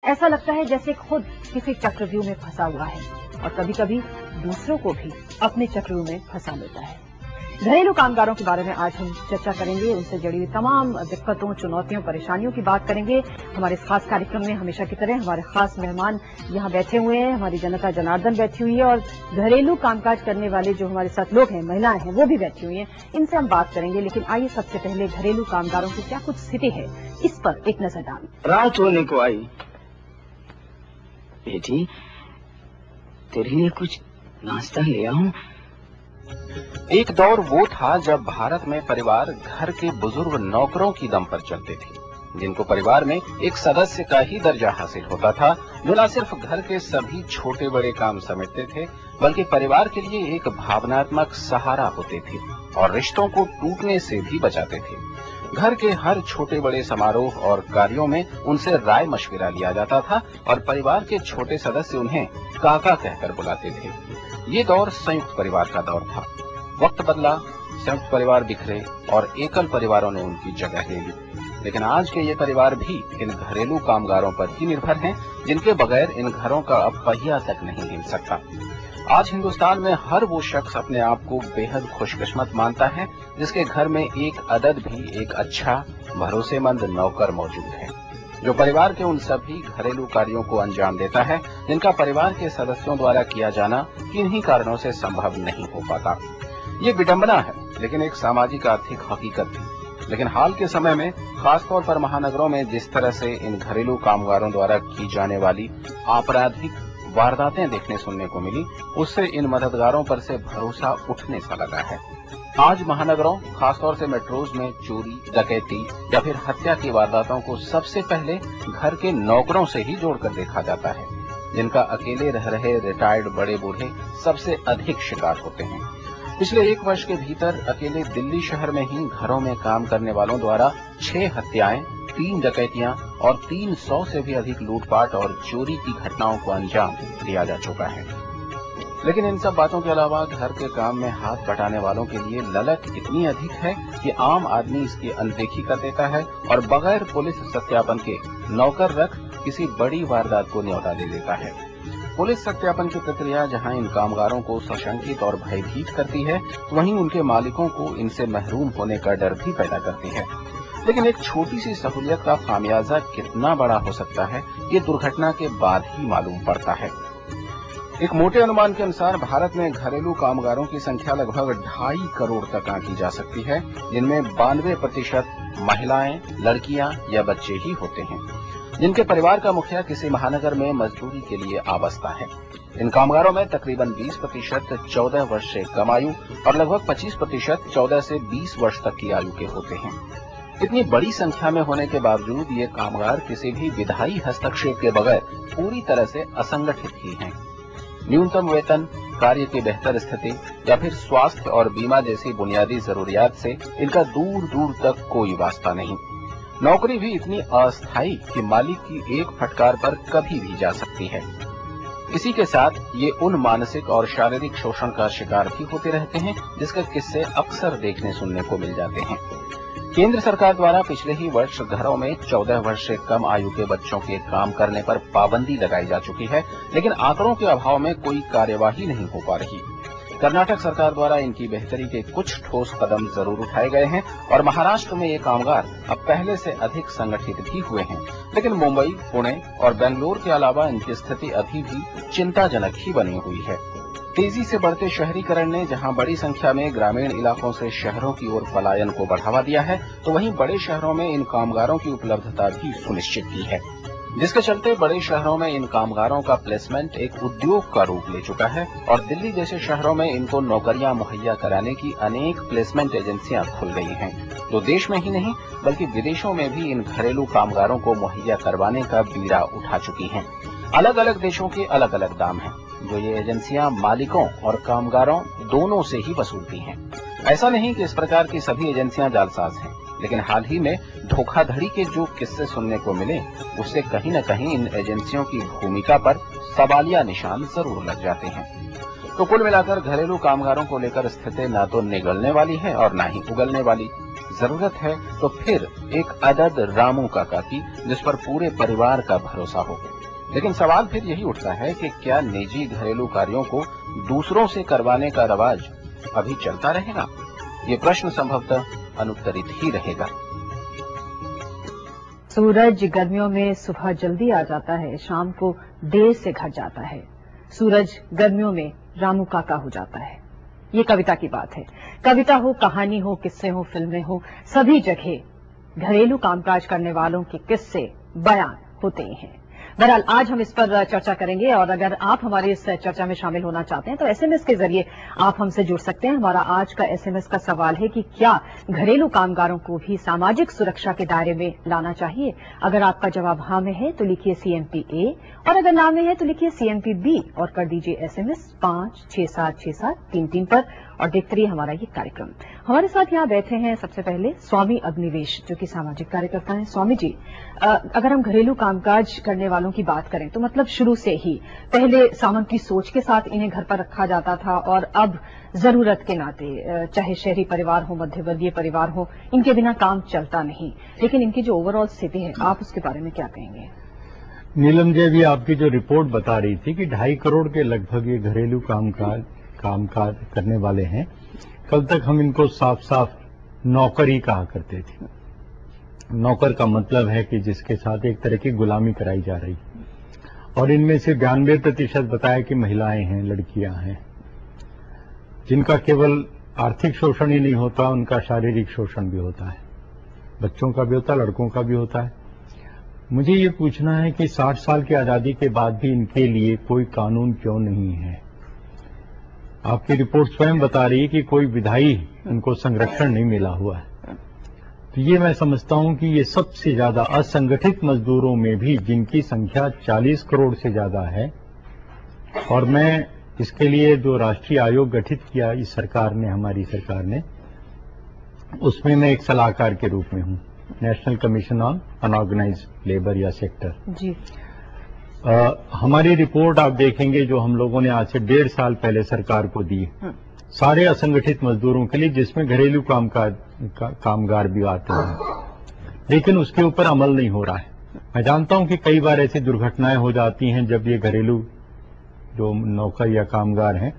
ऐसा लगता है जैसे खुद किसी चक्रव्यूह में फंसा हुआ है और कभी कभी दूसरों को भी अपने चक्रव्यूह में फंसा लेता है। घरेलू कामगारों के बारे में आज हम चर्चा करेंगे, उनसे जुड़ी हुई तमाम दिक्कतों, चुनौतियों, परेशानियों की बात करेंगे। हमारे इस खास कार्यक्रम में हमेशा की तरह हमारे खास मेहमान यहां बैठे हुए हैं, हमारी जनता जनार्दन बैठी हुई है और घरेलू कामकाज करने वाले जो हमारे साथ लोग हैं, महिलाएं हैं, वो भी बैठी हुई हैं। इनसे हम बात करेंगे, लेकिन आइए सबसे पहले घरेलू कामगारों की क्या कुछ स्थिति है इस पर एक नजर डालें। रात होने को आई। बेटी, तेरे लिए कुछ नाश्ता ले आऊं? एक दौर वो था जब भारत में परिवार घर के बुजुर्ग नौकरों की दम पर चलते थे, जिनको परिवार में एक सदस्य का ही दर्जा हासिल होता था, जो न सिर्फ घर के सभी छोटे बड़े काम समेटते थे, बल्कि परिवार के लिए एक भावनात्मक सहारा होते थे और रिश्तों को टूटने से भी बचाते थे। घर के हर छोटे बड़े समारोह और कार्यों में उनसे राय मशविरा लिया जाता था और परिवार के छोटे सदस्य उन्हें काका कहकर बुलाते थे। ये दौर संयुक्त परिवार का दौर था। वक्त बदला, संयुक्त परिवार बिखरे और एकल परिवारों ने उनकी जगह ले ली। लेकिन आज के ये परिवार भी इन घरेलू कामगारों पर ही निर्भर हैं, जिनके बगैर इन घरों का अब पहिया तक नहीं हिल सकता। आज हिंदुस्तान में हर वो शख्स अपने आप को बेहद खुशकिस्मत मानता है जिसके घर में एक अदद भी एक अच्छा भरोसेमंद नौकर मौजूद है, जो परिवार के उन सभी घरेलू कार्यों को अंजाम देता है जिनका परिवार के सदस्यों द्वारा किया जाना किन्हीं कारणों से संभव नहीं हो पाता। ये विडंबना है, लेकिन एक सामाजिक आर्थिक हकीकत भी। लेकिन हाल के समय में खासतौर पर महानगरों में जिस तरह से इन घरेलू कामगारों द्वारा की जाने वाली आपराधिक वारदातें देखने सुनने को मिली, उससे इन मददगारों पर से भरोसा उठने सा लगा है। आज महानगरों, खासतौर से मेट्रोज में चोरी, डकैती या फिर हत्या की वारदातों को सबसे पहले घर के नौकरों से ही जोड़कर देखा जाता है, जिनका अकेले रह रहे रिटायर्ड बड़े बूढ़े सबसे अधिक शिकार होते हैं। पिछले एक वर्ष के भीतर अकेले दिल्ली शहर में ही घरों में काम करने वालों द्वारा 6 हत्याएं, 3 डकैतियां और 300 से भी अधिक लूटपाट और चोरी की घटनाओं को अंजाम दिया जा चुका है। लेकिन इन सब बातों के अलावा घर के काम में हाथ बटाने वालों के लिए ललक इतनी अधिक है कि आम आदमी इसकी अनदेखी कर देता है और बगैर पुलिस सत्यापन के नौकर रख किसी बड़ी वारदात को न्योता दे देता है। पुलिस सत्यापन की प्रक्रिया जहां इन कामगारों को सशंकित और भयभीत करती है, वहीं उनके मालिकों को इनसे महरूम होने का डर भी पैदा करती है। लेकिन एक छोटी सी सहूलियत का खामियाजा कितना बड़ा हो सकता है, ये दुर्घटना के बाद ही मालूम पड़ता है। एक मोटे अनुमान के अनुसार भारत में घरेलू कामगारों की संख्या लगभग 2.5 करोड़ तक आंकी जा सकती है, जिनमें 92% महिलाएं, लड़कियां या बच्चे ही होते हैं, जिनके परिवार का मुखिया किसी महानगर में मजदूरी के लिए आबस्ता है। इन कामगारों में तकरीबन 20% 14 वर्ष से कम आयु और लगभग 25% 14 से 20 वर्ष तक की आयु के होते हैं। इतनी बड़ी संख्या में होने के बावजूद ये कामगार किसी भी विधायी हस्तक्षेप के बगैर पूरी तरह से असंगठित ही हैं। न्यूनतम वेतन, कार्य की बेहतर स्थिति या फिर स्वास्थ्य और बीमा जैसी बुनियादी जरूरियात से इनका दूर दूर तक कोई वास्ता नहीं। नौकरी भी इतनी अस्थायी कि मालिक की एक फटकार पर कभी भी जा सकती है। इसी के साथ ये उन मानसिक और शारीरिक शोषण का शिकार भी होते रहते हैं जिसके किस्से अक्सर देखने सुनने को मिल जाते हैं। केंद्र सरकार द्वारा पिछले ही वर्ष घरों में 14 वर्ष से कम आयु के बच्चों के काम करने पर पाबंदी लगाई जा चुकी है, लेकिन आंकड़ों के अभाव में कोई कार्यवाही नहीं हो पा रही। कर्नाटक सरकार द्वारा इनकी बेहतरी के कुछ ठोस कदम जरूर उठाए गए हैं और महाराष्ट्र में ये कामगार अब पहले से अधिक संगठित भी हुए हैं, लेकिन मुंबई, पुणे और बेंगलुरु के अलावा इनकी स्थिति अभी भी चिंताजनक ही बनी हुई है। तेजी से बढ़ते शहरीकरण ने जहां बड़ी संख्या में ग्रामीण इलाकों से शहरों की ओर पलायन को बढ़ावा दिया है, तो वहीं बड़े शहरों में इन कामगारों की उपलब्धता भी सुनिश्चित की है, जिसके चलते बड़े शहरों में इन कामगारों का प्लेसमेंट एक उद्योग का रूप ले चुका है और दिल्ली जैसे शहरों में इनको नौकरियां मुहैया कराने की अनेक प्लेसमेंट एजेंसियां खुल गई हैं, जो देश में ही नहीं बल्कि विदेशों में भी इन घरेलू कामगारों को मुहैया करवाने का बीड़ा उठा चुकी हैं। अलग अलग देशों के अलग अलग दाम हैं, जो ये एजेंसियां मालिकों और कामगारों दोनों से ही वसूलती हैं। ऐसा नहीं कि इस प्रकार की सभी एजेंसियां जालसाज हैं, लेकिन हाल ही में धोखाधड़ी के जो किस्से सुनने को मिले, उससे कहीं न कहीं इन एजेंसियों की भूमिका पर सवालिया निशान जरूर लग जाते हैं। तो कुल मिलाकर घरेलू कामगारों को लेकर स्थिति न तो निगलने वाली है और न ही उगलने वाली। जरूरत है तो फिर एक अदद रामू काका की, जिस पर पूरे परिवार का भरोसा हो। लेकिन सवाल फिर यही उठता है कि क्या निजी घरेलू कार्यों को दूसरों से करवाने का रवाज अभी चलता रहेगा? ये प्रश्न संभवतः अनुत्तरित ही रहेगा। सूरज गर्मियों में सुबह जल्दी आ जाता है, शाम को देर से घर जाता है। सूरज गर्मियों में रामू काका हो जाता है। ये कविता की बात है। कविता हो, कहानी हो, किस्से हो, फिल्में हो, सभी जगह घरेलू कामकाज करने वालों के किस्से बयान होते ही हैं। बहरहाल आज हम इस पर चर्चा करेंगे और अगर आप हमारी इस चर्चा में शामिल होना चाहते हैं तो एसएमएस के जरिए आप हमसे जुड़ सकते हैं। हमारा आज का एसएमएस का सवाल है कि क्या घरेलू कामगारों को भी सामाजिक सुरक्षा के दायरे में लाना चाहिए? अगर आपका जवाब हाँ में है तो लिखिए सीएमपी ए और अगर ना में है तो लिखिए सीएमपी बी और कर दीजिए एसएमएस 5676733 पर और देखते रहिए हमारा ये कार्यक्रम। हमारे साथ यहाँ बैठे हैं सबसे पहले स्वामी अग्निवेश, जो कि सामाजिक कार्यकर्ता हैं। स्वामी जी, अगर हम घरेलू कामकाज करने वालों की बात करें तो मतलब शुरू से ही पहले सामंत की सोच के साथ इन्हें घर पर रखा जाता था और अब जरूरत के नाते, चाहे शहरी परिवार हो, मध्यवर्गीय परिवार हो, इनके बिना काम चलता नहीं। लेकिन इनकी जो ओवरऑल स्थिति है, आप उसके बारे में क्या कहेंगे? नीलम जी, अभी आपकी जो रिपोर्ट बता रही थी कि 2.5 करोड़ के लगभग ये घरेलू कामकाज करने वाले हैं। कल तक हम इनको साफ साफ नौकर ही कहा करते थे। नौकर का मतलब है कि जिसके साथ एक तरह की गुलामी कराई जा रही है। और इनमें से 92% बताया कि महिलाएं हैं, लड़कियां हैं, जिनका केवल आर्थिक शोषण ही नहीं होता, उनका शारीरिक शोषण भी होता है। बच्चों का भी होता है, लड़कों का भी होता है। मुझे ये पूछना है कि 60 साल की आजादी के बाद भी इनके लिए कोई कानून क्यों नहीं है? आपकी रिपोर्ट स्वयं बता रही है कि कोई विधायी इनको संरक्षण नहीं मिला हुआ है। तो ये मैं समझता हूं कि ये सबसे ज्यादा असंगठित मजदूरों में भी, जिनकी संख्या 40 करोड़ से ज्यादा है, और मैं इसके लिए जो राष्ट्रीय आयोग गठित किया इस सरकार ने, हमारी सरकार ने, उसमें मैं एक सलाहकार के रूप में हूं, national commission on unorganised labour या सेक्टर जी। हमारी रिपोर्ट आप देखेंगे जो हम लोगों ने आज से 1.5 साल पहले सरकार को दी, सारे असंगठित मजदूरों के लिए, जिसमें घरेलू कामगार भी आते हैं, लेकिन उसके ऊपर अमल नहीं हो रहा है। मैं जानता हूं कि कई बार ऐसी दुर्घटनाएं हो जाती हैं जब ये घरेलू जो नौकर या कामगार हैं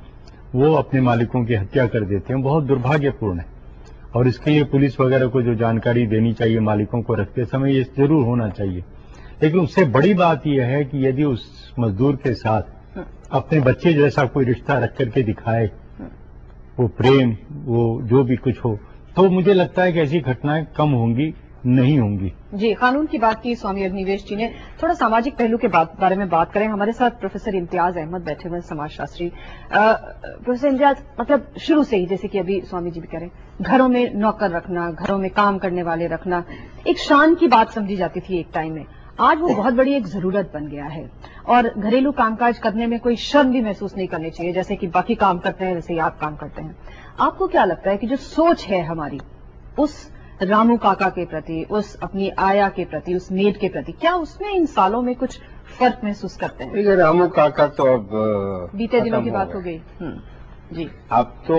वो अपने मालिकों की हत्या कर देते हैं। बहुत दुर्भाग्यपूर्ण है और इसके लिए पुलिस वगैरह को जो जानकारी देनी चाहिए मालिकों को रखते समय, ये जरूर होना चाहिए। लेकिन उससे बड़ी बात यह है कि यदि उस मजदूर के साथ अपने बच्चे जैसा कोई रिश्ता रख करके दिखाए, वो प्रेम, वो जो भी कुछ हो, तो मुझे लगता है कि ऐसी घटनाएं कम होंगी, नहीं होंगी। जी, कानून की बात की स्वामी अग्निवेश जी ने। थोड़ा सामाजिक पहलू के बारे में बात करें। हमारे साथ प्रोफेसर इम्तियाज अहमद बैठे हुए समाजशास्त्री। प्रोफेसर इम्तियाज, मतलब शुरू से ही, जैसे कि अभी स्वामी जी भी कह रहे हैं, घरों में नौकर रखना, घरों में काम करने वाले रखना एक शान की बात समझी जाती थी एक टाइम में। आज वो बहुत बड़ी एक जरूरत बन गया है और घरेलू कामकाज करने में कोई शर्म भी महसूस नहीं करनी चाहिए, जैसे कि बाकी काम करते हैं वैसे ही आप काम करते हैं। आपको क्या लगता है कि जो सोच है हमारी उस रामू काका के प्रति, उस अपनी आया के प्रति, उस मेड के प्रति, क्या उसमें इन सालों में कुछ फर्क महसूस करते हैं? देखिए, रामू काका तो अब बीते दिनों की बात हो गई। जी, अब तो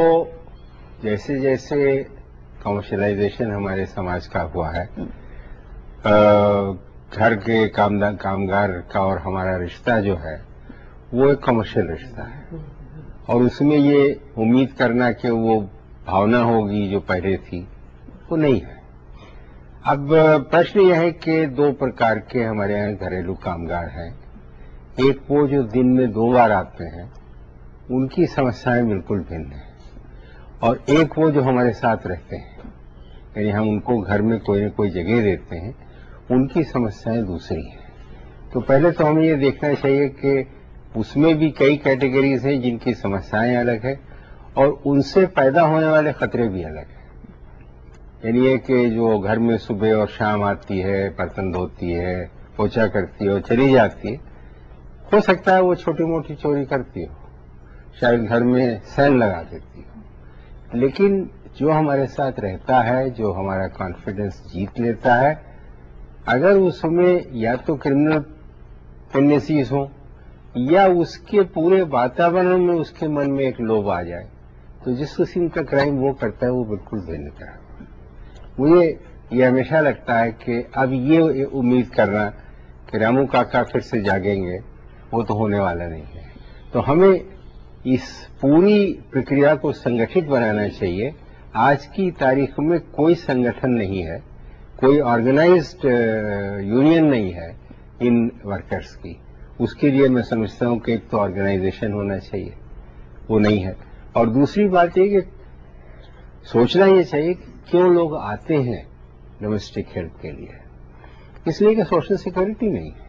जैसे जैसे कमर्शियलाइजेशन हमारे समाज का हुआ है, घर के कामगार का और हमारा रिश्ता जो है वो एक कमर्शियल रिश्ता है और उसमें ये उम्मीद करना कि वो भावना होगी जो पहले थी, वो नहीं है। अब प्रश्न यह है कि 2 प्रकार के हमारे यहाँ घरेलू कामगार हैं। एक वो जो दिन में 2 बार आते हैं, उनकी समस्याएं बिल्कुल भिन्न हैं, और एक वो जो हमारे साथ रहते हैं, यानी हम उनको घर में कोई न कोई जगह देते हैं, उनकी समस्याएं दूसरी हैं। तो पहले तो हमें ये देखना चाहिए कि उसमें भी कई कैटेगरीज हैं जिनकी समस्याएं अलग है और उनसे पैदा होने वाले खतरे भी अलग हैं। यानी है कि जो घर में सुबह और शाम आती है, बर्तन धोती है, पोछा करती है और चली जाती है, हो सकता है वो छोटी मोटी चोरी करती हो, शायद घर में सेल लगा देती हो, लेकिन जो हमारे साथ रहता है, जो हमारा कॉन्फिडेंस जीत लेता है, अगर उसमें या तो क्रिमिनल टेंडेंसीज हो या उसके पूरे वातावरण में उसके मन में एक लोभ आ जाए, तो जिस किस्म का क्राइम वो करता है वो बिल्कुल बेहतर है। मुझे ये हमेशा लगता है कि अब ये उम्मीद करना कि रामू काका फिर से जागेंगे, वो तो होने वाला नहीं है। तो हमें इस पूरी प्रक्रिया को संगठित बनाना चाहिए। आज की तारीख में कोई संगठन नहीं है, कोई ऑर्गेनाइज्ड यूनियन नहीं है इन वर्कर्स की। उसके लिए मैं समझता हूं कि एक तो ऑर्गेनाइजेशन होना चाहिए, वो नहीं है। और दूसरी बात ये कि सोचना ये चाहिए कि क्यों लोग आते हैं डोमेस्टिक हेल्प के लिए। इसलिए कि सोशल सिक्योरिटी नहीं है,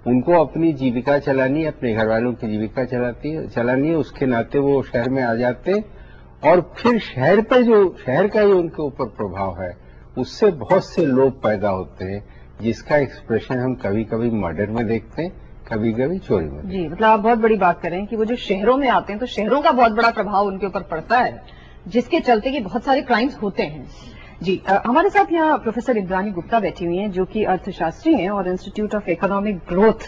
उनको अपनी जीविका चलानी है, अपने घर वालों की जीविका चलानी है। उसके नाते वो शहर में आ जाते हैं और फिर शहर का जो उनके ऊपर प्रभाव है उससे बहुत से लोग पैदा होते हैं, जिसका एक्सप्रेशन हम कभी कभी मर्डर में देखते हैं, कभी कभी चोरी में। जी, मतलब आप बहुत बड़ी बात कर रहे हैं कि वो जो शहरों में आते हैं तो शहरों का बहुत बड़ा प्रभाव उनके ऊपर पड़ता है, जिसके चलते कि बहुत सारे क्राइम्स होते हैं। जी, हमारे साथ यहाँ प्रोफेसर इंद्रानी गुप्ता बैठी हुई हैं, जो कि अर्थशास्त्री हैं और इंस्टीट्यूट ऑफ इकोनॉमिक ग्रोथ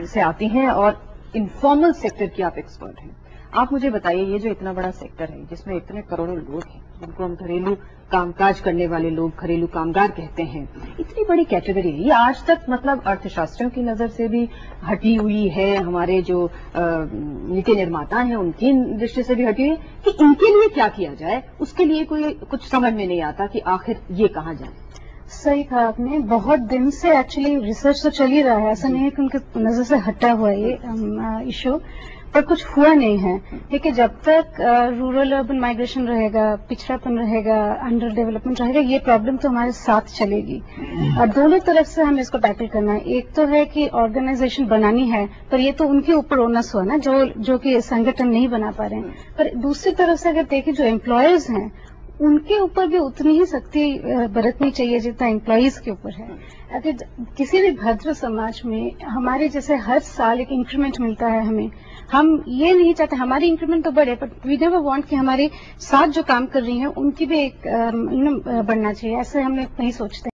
से आती हैं और इनफॉर्मल सेक्टर की आप एक्सपर्ट हैं। आप मुझे बताइए, ये जो इतना बड़ा सेक्टर है जिसमें इतने करोड़ों लोग हैं, जिनको हम घरेलू कामकाज करने वाले लोग, घरेलू कामगार कहते हैं, इतनी बड़ी कैटेगरी है, ये आज तक मतलब अर्थशास्त्रियों की नजर से भी हटी हुई है, हमारे जो नीति निर्माता हैं उनकी दृष्टि से भी हटी हुई है कि इनके लिए क्या किया जाए, उसके लिए कोई कुछ समझ में नहीं आता कि आखिर ये कहाँ जाए। सही कहा आपने, बहुत दिन से एक्चुअली रिसर्च तो चल ही रहा है, ऐसा नहीं है कि उनके नजर से हटा हुआ है ये इशू, पर कुछ हुआ नहीं है। क्योंकि जब तक रूरल अर्बन माइग्रेशन रहेगा, पिछड़ापन रहेगा, अंडर डेवलपमेंट रहेगा, ये प्रॉब्लम तो हमारे साथ चलेगी। और दोनों तरफ से हमें इसको टैकल करना है। एक तो है कि ऑर्गेनाइजेशन बनानी है, पर ये तो उनके ऊपर ओनस हुआ ना, जो कि संगठन नहीं बना पा रहे हैं। पर दूसरी तरफ से अगर देखें, जो एम्प्लॉयर्स हैं उनके ऊपर भी उतनी ही सख्ती बरतनी चाहिए जितना एम्प्लॉयज के ऊपर है। अगर किसी भी भद्र समाज में हमारे जैसे हर साल एक इंक्रीमेंट मिलता है, हम ये नहीं चाहते हमारी इंक्रीमेंट तो बढ़े, बट वी नेवर वांट कि हमारे साथ जो काम कर रही हैं उनकी भी एक बढ़ना चाहिए, ऐसे हम नहीं सोचते।